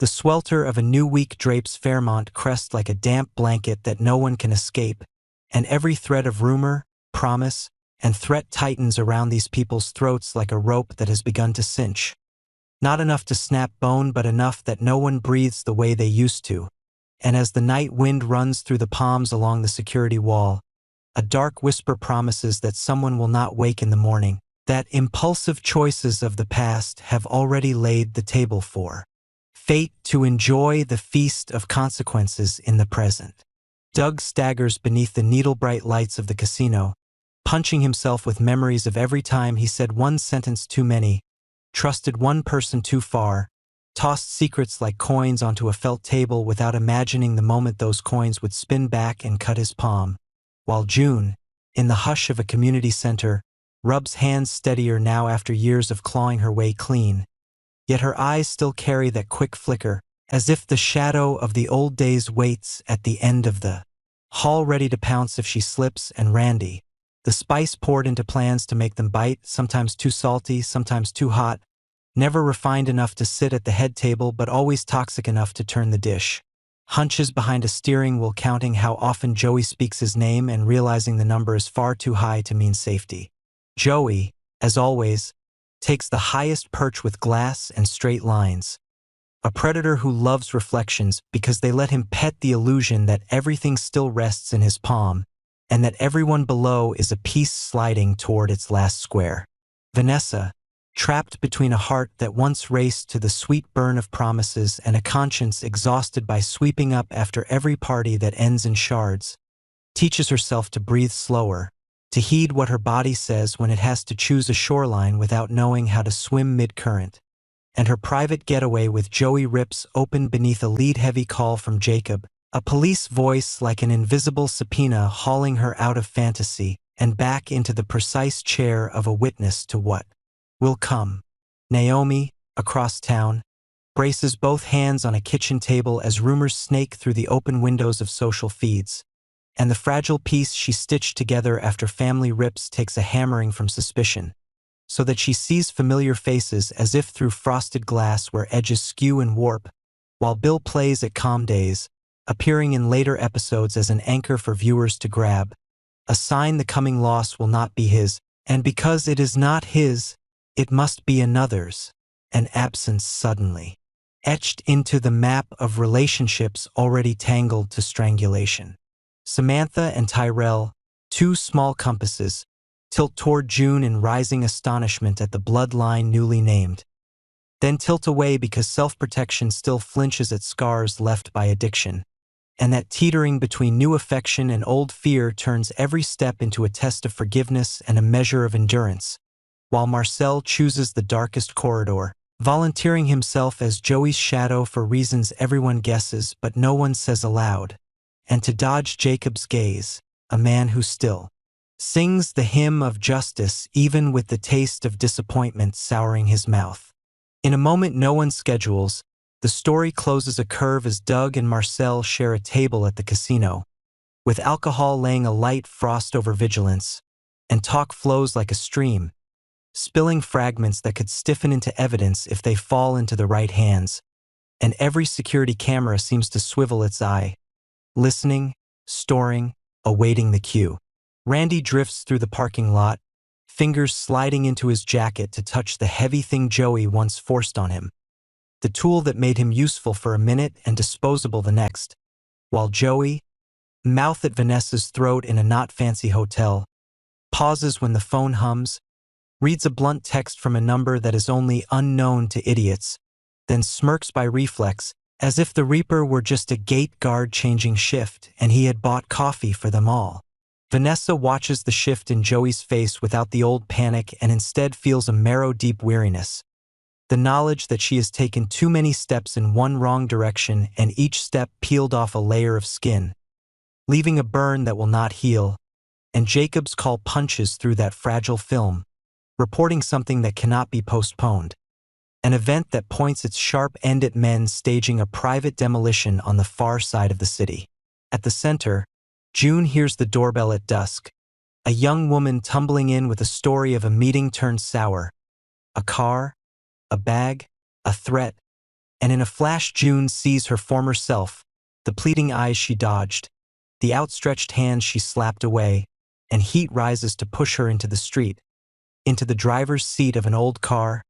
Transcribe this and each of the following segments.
The swelter of a new week drapes Fairmont Crest like a damp blanket that no one can escape, and every thread of rumor, promise, and threat tightens around these people's throats like a rope that has begun to cinch. Not enough to snap bone, but enough that no one breathes the way they used to. And as the night wind runs through the palms along the security wall, a dark whisper promises that someone will not wake in the morning, that impulsive choices of the past have already laid the table for fate to enjoy the feast of consequences in the present. Doug staggers beneath the needle-bright lights of the casino, punching himself with memories of every time he said one sentence too many, trusted one person too far, tossed secrets like coins onto a felt table without imagining the moment those coins would spin back and cut his palm, while June, in the hush of a community center, rubs hands steadier now after years of clawing her way clean. Yet her eyes still carry that quick flicker, as if the shadow of the old days waits at the end of the hall ready to pounce if she slips. And Randy, the spice poured into plans to make them bite, sometimes too salty, sometimes too hot, never refined enough to sit at the head table but always toxic enough to turn the dish. Hunches behind a steering wheel, counting how often Joey speaks his name and realizing the number is far too high to mean safety. Joey, as always, takes the highest perch with glass and straight lines. A predator who loves reflections because they let him pet the illusion that everything still rests in his palm, and that everyone below is a piece sliding toward its last square. Vanessa, trapped between a heart that once raced to the sweet burn of promises and a conscience exhausted by sweeping up after every party that ends in shards, teaches herself to breathe slower, to heed what her body says when it has to choose a shoreline without knowing how to swim mid-current. And her private getaway with Joey rips open beneath a lead-heavy call from Jacob, a police voice like an invisible subpoena hauling her out of fantasy and back into the precise chair of a witness to what will come. Naomi, across town, braces both hands on a kitchen table as rumors snake through the open windows of social feeds, and the fragile piece she stitched together after family rips takes a hammering from suspicion, so that she sees familiar faces as if through frosted glass where edges skew and warp, while Bill plays at calm days, appearing in later episodes as an anchor for viewers to grab, a sign the coming loss will not be his, and because it is not his, it must be another's, an absence suddenly etched into the map of relationships already tangled to strangulation. Samantha and Tyrell, two small compasses, tilt toward June in rising astonishment at the bloodline newly named, then tilt away because self-protection still flinches at scars left by addiction, and that teetering between new affection and old fear turns every step into a test of forgiveness and a measure of endurance, while Marcel chooses the darkest corridor, volunteering himself as Joey's shadow for reasons everyone guesses but no one says aloud, and to dodge Jacob's gaze, a man who still sings the hymn of justice even with the taste of disappointment souring his mouth. In a moment no one schedules, the story closes a curve as Doug and Marcel share a table at the casino, with alcohol laying a light frost over vigilance, and talk flows like a stream, spilling fragments that could stiffen into evidence if they fall into the right hands, and every security camera seems to swivel its eye, listening, storing, awaiting the cue. Randy drifts through the parking lot, fingers sliding into his jacket to touch the heavy thing Joey once forced on him, the tool that made him useful for a minute and disposable the next, while Joey, mouth at Vanessa's throat in a not-fancy hotel, pauses when the phone hums, reads a blunt text from a number that is only unknown to idiots, then smirks by reflex, as if the Reaper were just a gate guard changing shift and he had bought coffee for them all. Vanessa watches the shift in Joey's face without the old panic and instead feels a marrow-deep weariness. The knowledge that she has taken too many steps in one wrong direction and each step peeled off a layer of skin, leaving a burn that will not heal, and Jacob's call punches through that fragile film, reporting something that cannot be postponed. An event that points its sharp end at men staging a private demolition on the far side of the city. At the center, June hears the doorbell at dusk, a young woman tumbling in with a story of a meeting turned sour, a car, a bag, a threat, And in a flash June sees her former self, the pleading eyes she dodged, the outstretched hands she slapped away, and heat rises to push her into the street, into the driver's seat of an old car,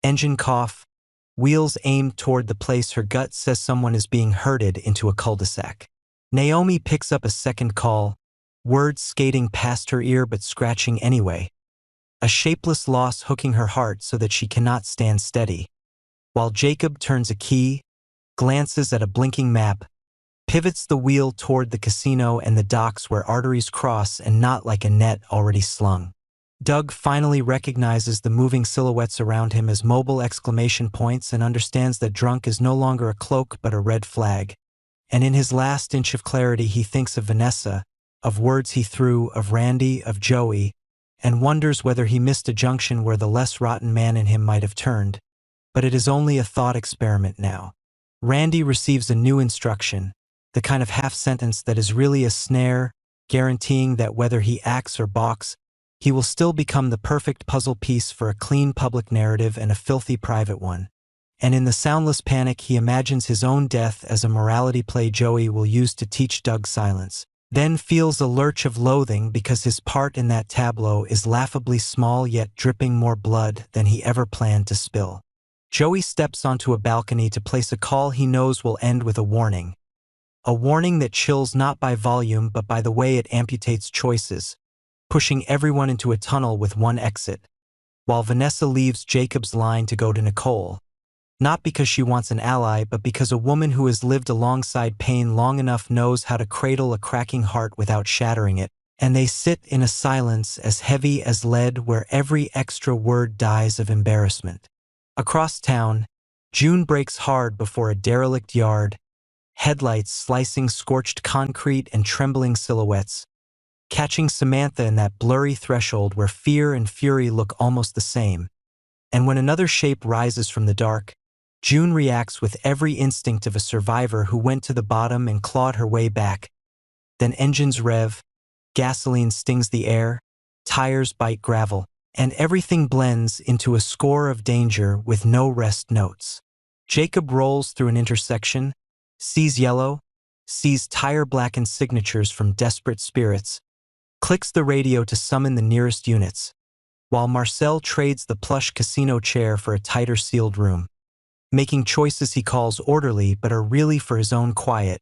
engine cough, wheels aimed toward the place her gut says someone is being herded into a cul-de-sac. Naomi picks up a second call, words skating past her ear but scratching anyway, a shapeless loss hooking her heart so that she cannot stand steady, while Jacob turns a key, glances at a blinking map, pivots the wheel toward the casino and the docks where arteries cross and not like a net already slung. Doug finally recognizes the moving silhouettes around him as mobile exclamation points and understands that drunk is no longer a cloak but a red flag. And in his last inch of clarity he thinks of Vanessa, of words he threw, of Randy, of Joey, and wonders whether he missed a junction where the less rotten man in him might have turned. But it is only a thought experiment now. Randy receives a new instruction, the kind of half-sentence that is really a snare, guaranteeing that whether he acts or balks, he will still become the perfect puzzle piece for a clean public narrative and a filthy private one. And in the soundless panic he imagines his own death as a morality play Joey will use to teach Doug silence, then feels a lurch of loathing because his part in that tableau is laughably small yet dripping more blood than he ever planned to spill. Joey steps onto a balcony to place a call he knows will end with a warning that chills not by volume but by the way it amputates choices, pushing everyone into a tunnel with one exit, while Vanessa leaves Jacob's line to go to Nicole, not because she wants an ally but because a woman who has lived alongside pain long enough knows how to cradle a cracking heart without shattering it, and they sit in a silence as heavy as lead where every extra word dies of embarrassment. Across town, June brakes hard before a derelict yard, headlights slicing scorched concrete and trembling silhouettes, catching Samantha in that blurry threshold where fear and fury look almost the same. And when another shape rises from the dark, June reacts with every instinct of a survivor who went to the bottom and clawed her way back. Then engines rev, gasoline stings the air, tires bite gravel, and everything blends into a score of danger with no rest notes. Jacob rolls through an intersection, sees yellow, sees tire-blackened signatures from desperate spirits, clicks the radio to summon the nearest units, while Marcel trades the plush casino chair for a tighter sealed room, making choices he calls orderly but are really for his own quiet,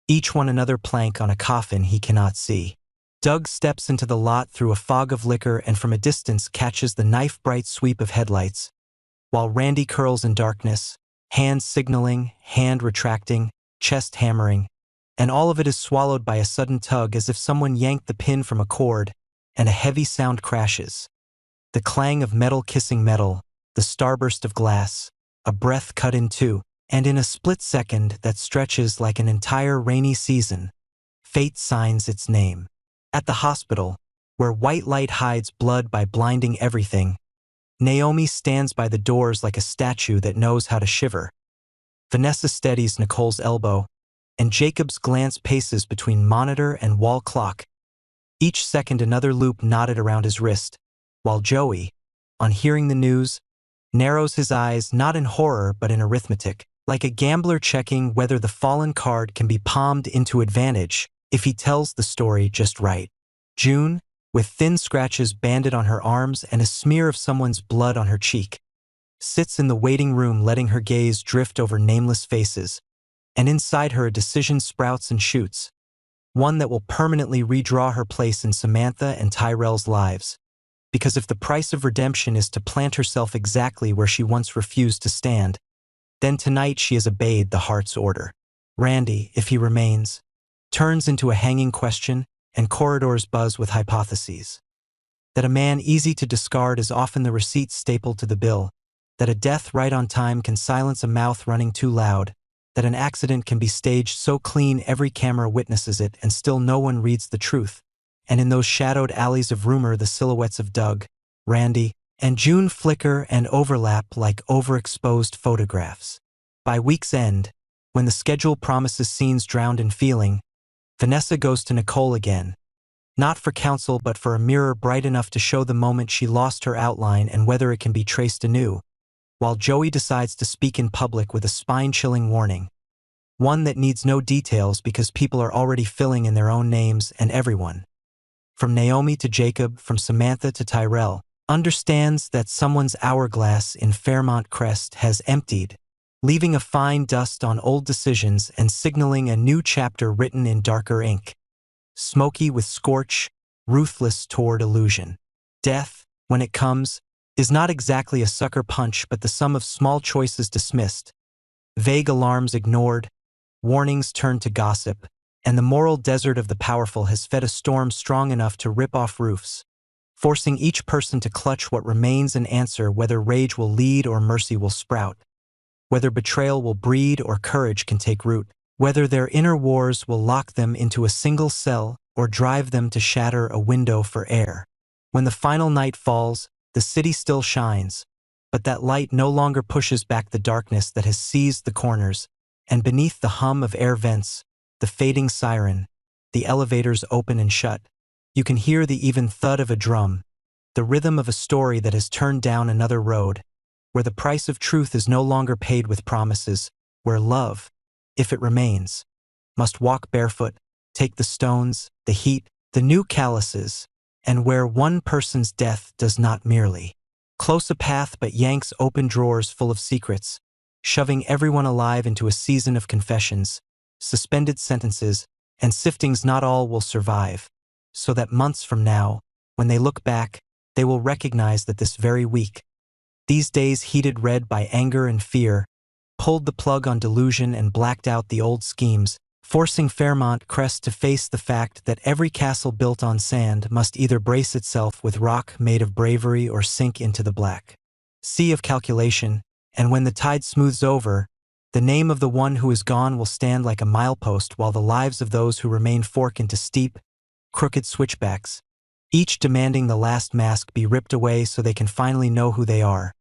each one another plank on a coffin he cannot see. Doug steps into the lot through a fog of liquor and from a distance catches the knife-bright sweep of headlights, while Randy curls in darkness, hand signaling, hand retracting, chest hammering, and all of it is swallowed by a sudden tug as if someone yanked the pin from a cord, and a heavy sound crashes. The clang of metal kissing metal, the starburst of glass, a breath cut in two, and in a split second that stretches like an entire rainy season, fate signs its name. At the hospital, where white light hides blood by blinding everything, Naomi stands by the doors like a statue that knows how to shiver. Vanessa steadies Nicole's elbow, and Jacob's glance paces between monitor and wall clock, each second another loop knotted around his wrist, while Joey, on hearing the news, narrows his eyes not in horror but in arithmetic, like a gambler checking whether the fallen card can be palmed into advantage if he tells the story just right. June, with thin scratches banded on her arms and a smear of someone's blood on her cheek, sits in the waiting room letting her gaze drift over nameless faces, and inside her a decision sprouts and shoots, one that will permanently redraw her place in Samantha and Tyrell's lives. Because if the price of redemption is to plant herself exactly where she once refused to stand, then tonight she has obeyed the heart's order. Randy, if he remains, turns into a hanging question, and corridors buzz with hypotheses. That a man easy to discard is often the receipt stapled to the bill, that a death right on time can silence a mouth running too loud, that an accident can be staged so clean every camera witnesses it and still no one reads the truth, and in those shadowed alleys of rumor the silhouettes of Doug, Randy, and June flicker and overlap like overexposed photographs. By week's end, when the schedule promises scenes drowned in feeling, Vanessa goes to Nicole again, not for counsel but for a mirror bright enough to show the moment she lost her outline and whether it can be traced anew. while Joey decides to speak in public with a spine-chilling warning. One that needs no details because people are already filling in their own names, and everyone, from Naomi to Jacob, from Samantha to Tyrell, understands that someone's hourglass in Fairmont Crest has emptied, leaving a fine dust on old decisions and signaling a new chapter written in darker ink. Smoky with scorch, ruthless toward illusion. Death, when it comes, is not exactly a sucker punch but the sum of small choices dismissed, vague alarms ignored, warnings turned to gossip, and the moral desert of the powerful has fed a storm strong enough to rip off roofs, forcing each person to clutch what remains and answer whether rage will lead or mercy will sprout, whether betrayal will breed or courage can take root, whether their inner wars will lock them into a single cell or drive them to shatter a window for air. When the final night falls, the city still shines, but that light no longer pushes back the darkness that has seized the corners, and beneath the hum of air vents, the fading siren, the elevators open and shut, you can hear the even thud of a drum, the rhythm of a story that has turned down another road, where the price of truth is no longer paid with promises, where love, if it remains, must walk barefoot, take the stones, the heat, the new calluses, and where one person's death does not merely close a path but yanks open drawers full of secrets, shoving everyone alive into a season of confessions, suspended sentences, and siftings not all will survive, so that months from now, when they look back, they will recognize that this very week, these days heated red by anger and fear, pulled the plug on delusion and blacked out the old schemes, forcing Fairmont Crest to face the fact that every castle built on sand must either brace itself with rock made of bravery or sink into the black sea of calculation, and when the tide smooths over, the name of the one who is gone will stand like a milepost while the lives of those who remain fork into steep, crooked switchbacks, each demanding the last mask be ripped away so they can finally know who they are.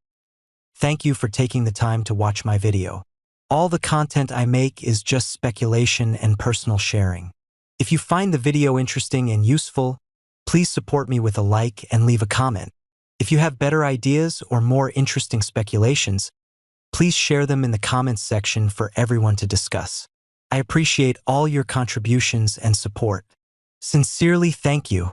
Thank you for taking the time to watch my video. All the content I make is just speculation and personal sharing. If you find the video interesting and useful, please support me with a like and leave a comment. If you have better ideas or more interesting speculations, please share them in the comments section for everyone to discuss. I appreciate all your contributions and support. Sincerely, thank you.